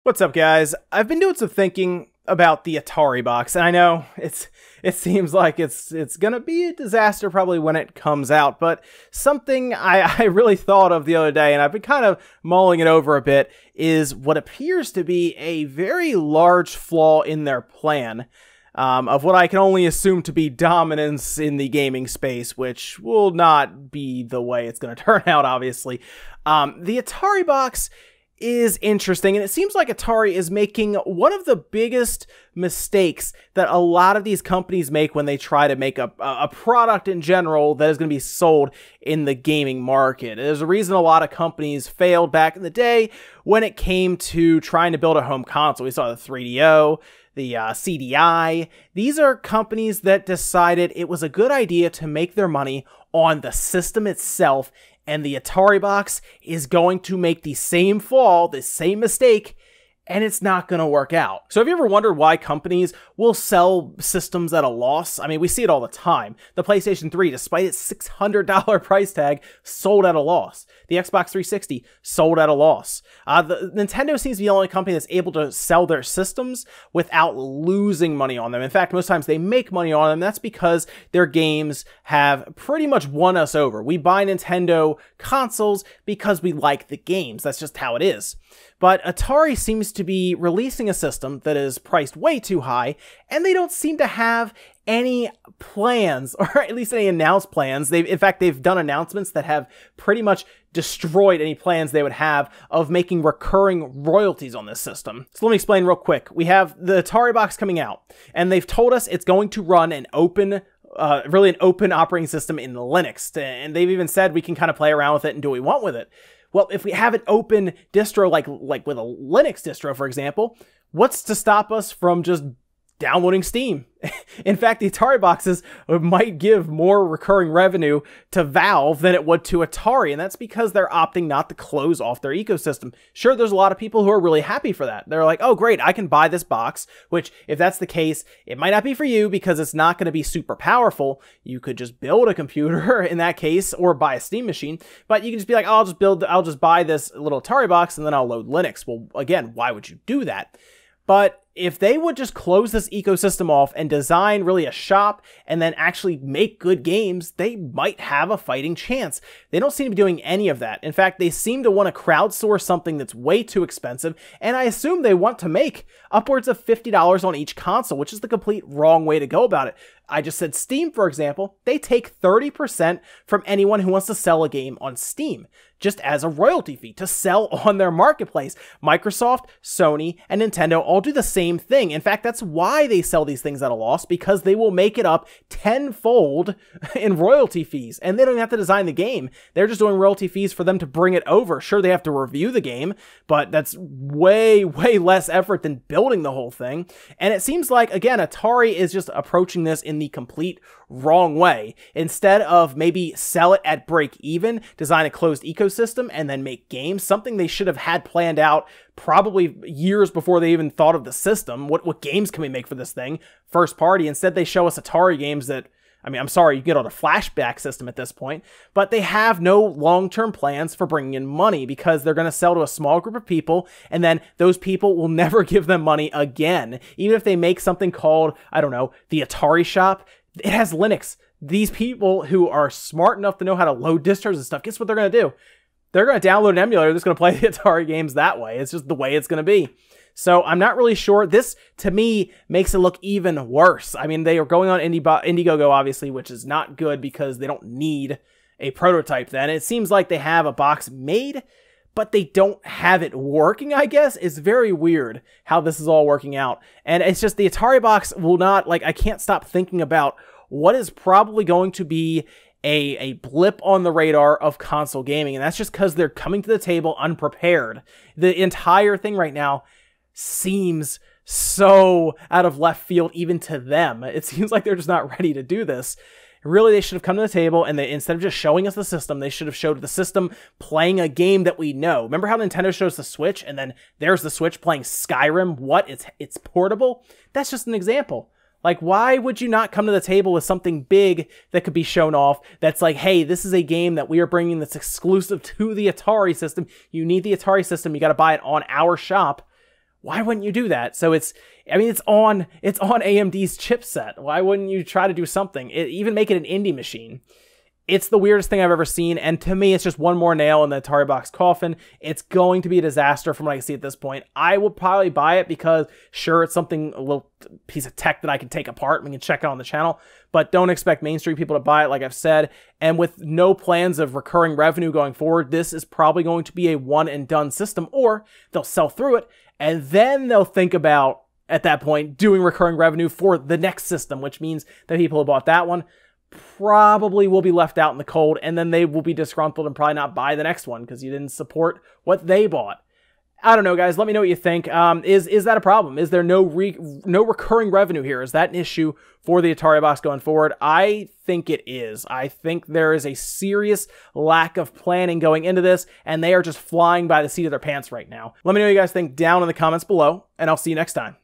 What's up, guys? I've been doing some thinking about the Ataribox, and I know it seems like it's gonna be a disaster probably when it comes out, but something I really thought of the other day, and I've been kind of mulling it over a bit, is what appears to be a very large flaw in their plan. Of what I can only assume to be dominance in the gaming space, which will not be the way it's going to turn out, obviously. The Ataribox is interesting, and it seems like Atari is making one of the biggest mistakes that a lot of these companies make when they try to make a product in general that is going to be sold in the gaming market. There's a reason a lot of companies failed back in the day when it came to trying to build a home console. We saw the 3DO, the CDI. These are companies that decided it was a good idea to make their money on the system itself, and the Ataribox is going to make the same flaw, the same mistake, and it's not going to work out. So have you ever wondered why companies will sell systems at a loss? I mean, we see it all the time. The PlayStation 3, despite its $600 price tag, sold at a loss. The Xbox 360 sold at a loss. The Nintendo seems to be the only company that's able to sell their systems without losing money on them. In fact, most times they make money on them. That's because their games have pretty much won us over. We buy Nintendo consoles because we like the games. That's just how it is. But Atari seems to be releasing a system that is priced way too high, and they don't seem to have any plans, or at least any announced plans. In fact, they've done announcements that have pretty much destroyed any plans they would have of making recurring royalties on this system. So let me explain real quick. We have the Ataribox coming out, and they've told us it's going to run an open really an open operating system in Linux, and they've even said we can kind of play around with it and do what we want with it. Well, if we have an open distro like with a Linux distro, for example, what's to stop us from just downloading Steam? In fact, the Atariboxes might give more recurring revenue to Valve than it would to Atari, and that's because they're opting not to close off their ecosystem. Sure, there's a lot of people who are really happy for that. They're like, oh great, I can buy this box, which if that's the case, it might not be for you because it's not going to be super powerful. You could just build a computer in that case, or buy a Steam machine, but you can just be like, oh, I'll just buy this little Ataribox and then I'll load Linux. Well, again, why would you do that? But if they would just close this ecosystem off and design really a shop and then actually make good games, they might have a fighting chance. They don't seem to be doing any of that. In fact, they seem to want to crowdsource something that's way too expensive, and I assume they want to make upwards of $50 on each console, which is the complete wrong way to go about it. I just said Steam, for example. They take 30% from anyone who wants to sell a game on Steam, just as a royalty fee to sell on their marketplace. Microsoft, Sony, and Nintendo all do the same thing. In fact, that's why they sell these things at a loss, because they will make it up tenfold in royalty fees, and they don't have to design the game. They're just doing royalty fees for them to bring it over. Sure, they have to review the game, but that's way less effort than building the whole thing. And it seems like, again, Atari is just approaching this in the complete wrong way. Instead of maybe sell it at break even, design a closed ecosystem, and then make games, something they should have had planned out probably years before they even thought of the system. What games can we make for this thing? First party. Instead, they show us Atari games that, I mean, I'm sorry, you get on a flashback system at this point, but they have no long-term plans for bringing in money because they're going to sell to a small group of people, and then those people will never give them money again. Even if they make something called, I don't know, the Atari Shop, it has Linux. These people who are smart enough to know how to load distros and stuff, guess what they're going to do? They're going to download an emulator that's going to play the Atari games that way. It's just the way it's going to be. So I'm not really sure. This, to me, makes it look even worse. I mean, they are going on Indiegogo, obviously, which is not good because they don't need a prototype then. It seems like they have a box made, but they don't have it working, I guess. It's very weird how this is all working out. And it's just the Ataribox will not, like, I can't stop thinking about what is probably going to be a blip on the radar of console gaming. And that's just because they're coming to the table unprepared. The entire thing right now seems so out of left field even to them. It seems like they're just not ready to do this. Really, they should have come to the table, and instead of just showing us the system, they should have showed the system playing a game that we know. Remember how Nintendo shows the Switch, and then there's the Switch playing Skyrim? What? It's portable? That's just an example. Like, why would you not come to the table with something big that could be shown off that's like, hey, this is a game that we are bringing that's exclusive to the Atari system. You need the Atari system. You got to buy it on our shop. why wouldn't you do that? So it's on AMD's chipset. Why wouldn't you try to do something? Even make it an indie machine. It's the weirdest thing I've ever seen, and to me, it's just one more nail in the Ataribox coffin. It's going to be a disaster from what I can see at this point. I will probably buy it because, sure, it's something, a little piece of tech that I can take apart and we can check out on the channel, but don't expect mainstream people to buy it, like I've said. And with no plans of recurring revenue going forward, this is probably going to be a one-and-done system, or they'll sell through it, and then they'll think about, at that point, doing recurring revenue for the next system, which means that people who bought that one probably will be left out in the cold, and then they will be disgruntled and probably not buy the next one because you didn't support what they bought. I don't know, guys. Let me know what you think. Is that a problem? Is there no recurring revenue here? Is that an issue for the Ataribox going forward? I think it is. I think there is a serious lack of planning going into this, and they are just flying by the seat of their pants right now. Let me know what you guys think down in the comments below, and I'll see you next time.